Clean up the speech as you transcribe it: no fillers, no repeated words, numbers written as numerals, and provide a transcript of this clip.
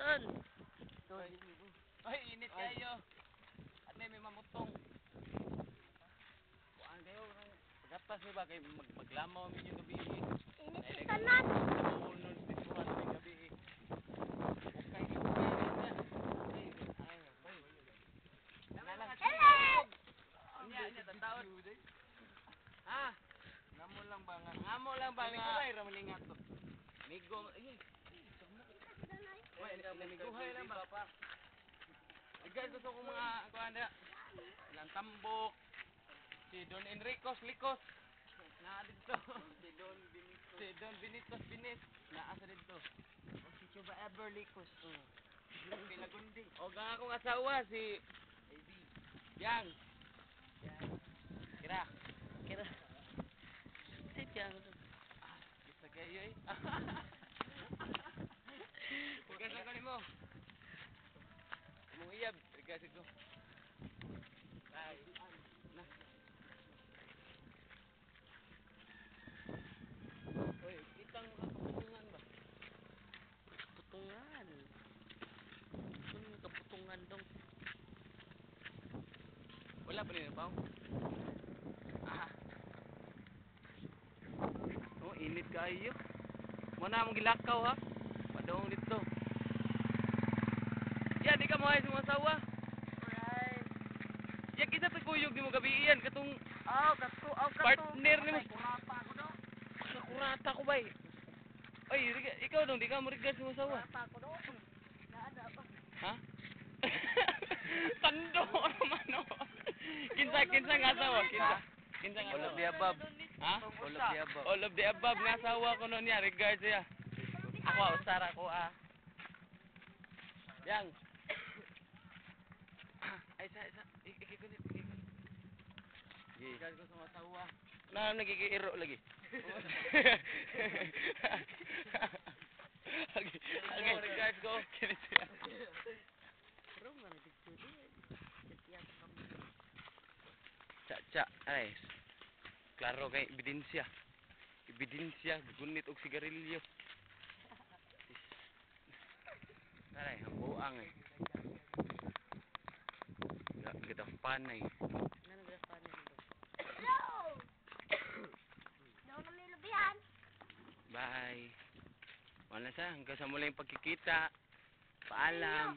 Saan? Ay, init kayo. At may mamutong. Kuhaan kayo. Pagkatas may ba kayo maglamaw min yung gabi. Init sa tanan. Unod dito ka sa gabi. Okay. Hello! Anya tataon. Ha? Namo lang ba nga? Ngamo lang ba nga? Ay, ramalingat to. Migo. Ay. Wait, namiguhay lang ba? Guys, gusto ko mga kuhaan na. Ilang tambok. Si Don Enricos Licos. Na dito. Si Don Benitos Binis. Naasa dito. Si Chuba Everlicos. Pilagundi. O gang akong asawa si Yang. Kira. Kira. Sit yang. Bisa kayo eh. Regas lang kani mo. Mong iyab, regas ko. Ay. Na. Oy, kitang mga kaputungan ba? Putungan. Ano yung kaputungan dong? Wala pa rin pa. Ah. Oh, init kayo. Muna mong gilakaw ha. Padong dito. Ya, di ka mo ay sumasawa. Alright. Ya, kita pagkuyog di mo gabiiyan. Katong Kato. partner ni mo. Kurapa ako do. Nakurata ko ba eh. Ay, ikaw dong, di ka mo rigas sumasawa. Kurapa ako do. Naada pa. Ha? Tando naman o. Kinsa nga asawa? Kinsa nga All of asawa? the above. Ha? All of the above. All of the above nga asawa ko nun niya. Regards siya. Ako, usara ko Yang. Ay, isa. Ikikunit. Regards ko sa mga asawa. Na, nagigiiro lagi. Okay, regards ko. Kinit siya. Pero nga nagtutuli. Tiyata kami. Cha, ay. Klaro kay ebidensya. Gunit og sigarilyo. Taray, ang buang eh. Kita panay. Ano nagrepa na dito? Hello! Daw na may lubihan. Bye. Wala sa, hanggang sa muling pagkikita. Paalam.